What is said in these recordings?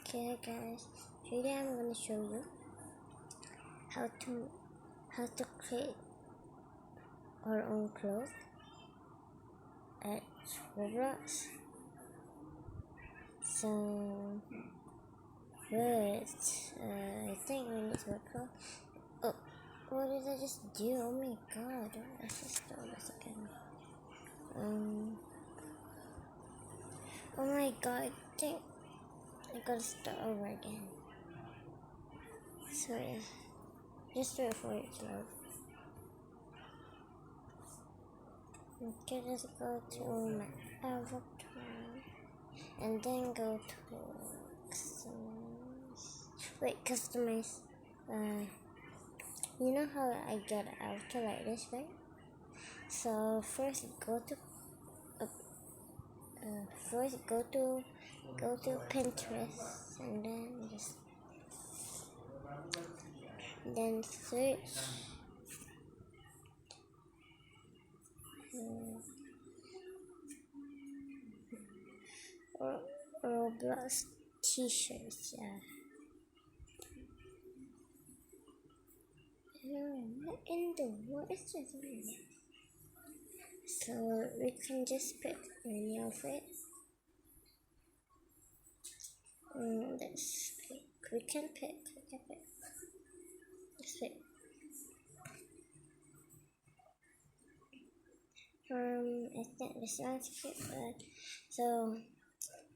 Okay guys, today I'm gonna show you how to create our own clothes at roblox. So first, I think we need to record. Oh, what did I just do? Oh my god, let's just do this again. Oh my god, I think I gotta start over again. So yeah, just wait for it to load. Okay, let's go to my avatar and then go to customize. Wait, customize. You know how I get an avatar like this, right? So first go to Pinterest and then search Roblox t-shirts. Yeah. What in the world is this? So we can just pick any outfit. Let's pick. We can pick. Let's pick. I think this one's cute, but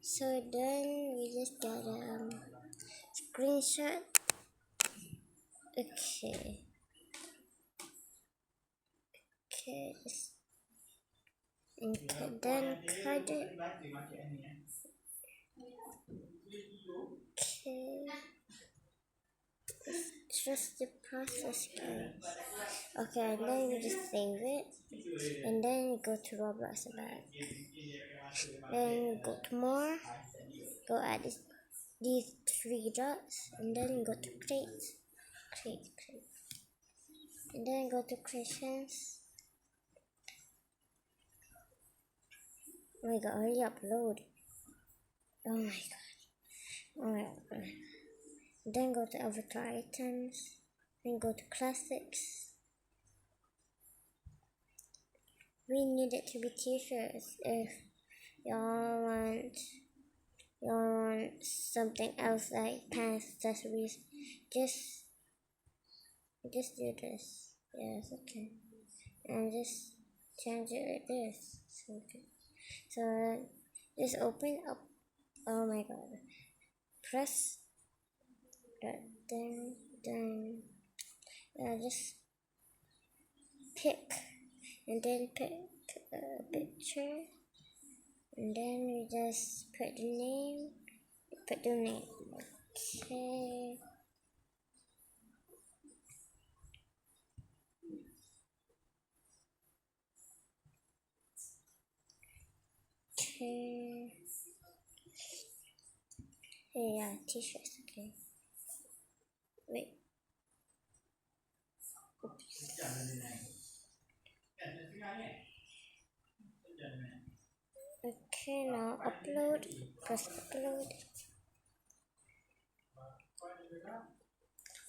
so then we just got screenshot. Okay, and then cut it. Okay, it's just the process, guys. Okay, and then we just save it, and then we go to Roblox back. Then we go to more, go add these three dots, and then go to create, and then go to creations. Oh my god, already upload. Oh my god. Then go to avatar items, then go to classics. We need it to be t-shirts. If y'all want something else like pants, accessories, just do this. Yes, okay. And just change it like this. So okay. So just open up. Oh my god. Press that then just pick and then pick a picture and then we just put the name. Okay. Okay. Yeah, t-shirts. Okay. Wait. Oops. Okay, now upload. Press upload.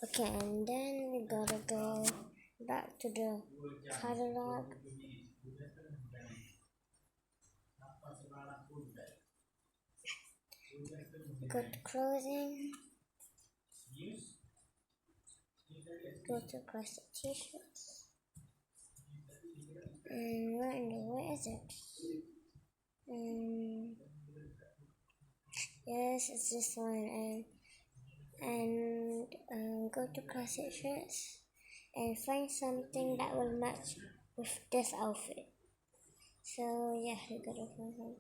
Okay, and then we gotta go back to the catalog. Go to clothing. Go to classic t-shirts. And where is it? Yes, it's this one. And go to classic shirts and find something that will match with this outfit. So yeah, we gotta find something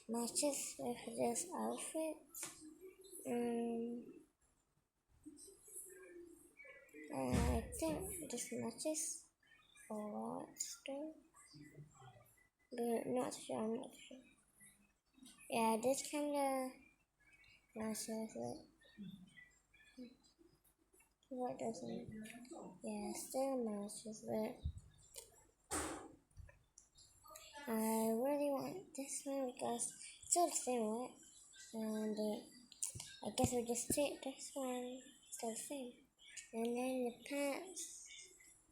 matches with this outfit. I think this matches a lot still, but not sure. I'm not sure. Yeah, this kinda matches it. What doesn't? Yeah, still matches, but I really want this one because it's still the same, right? And I I guess we'll just take this one. Still the same. And then the pants.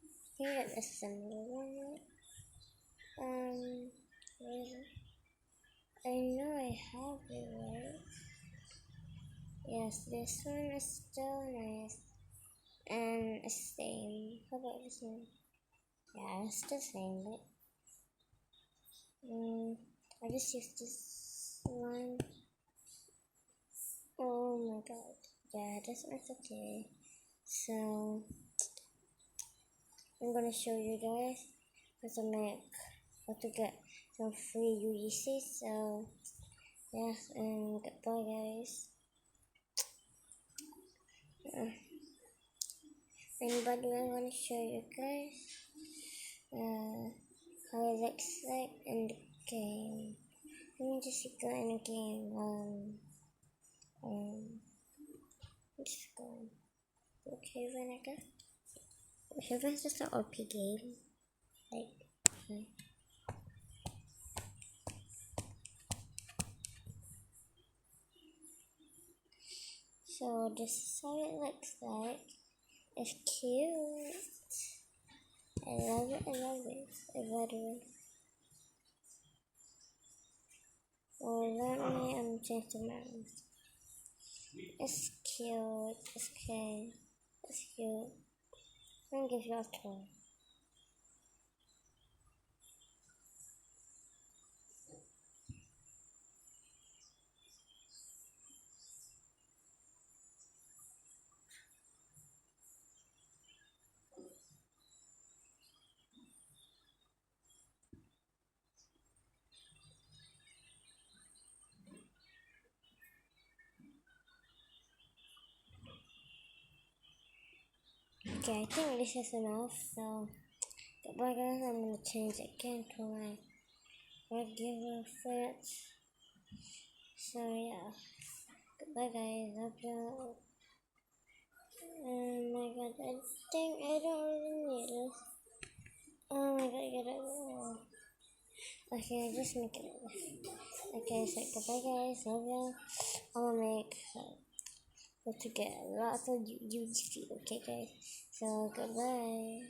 I think that's a similar one. Where is it? I know I have it, right? Yes, this one is still nice. And the same. How about this one? Yeah, it's the same, but I just use this one. Oh my god. Yeah, this one's okay. So I'm gonna show you guys how to get some free UEC. So yes, and goodbye guys. Anybody I want to show you guys how it looks like in the game. Let me just go in the game. Just go. Okay, when I guess. Heaven's just an OP game. Like, so this is how it looks like. It's cute. I love it. I love it. I love it. Let me change the mouse. It's cute. It's okay. It's cute. I'm gonna give you a toy. Okay, I think this is enough. So, goodbye guys. I'm gonna change it again to my regular fit. So yeah, goodbye guys. Love you. Oh my god, I think I don't really need this. Oh my god, I get it. Okay, just make it. Okay, so goodbye guys. Love you. I'm gonna make to get lots of UGC. Okay guys. So goodbye.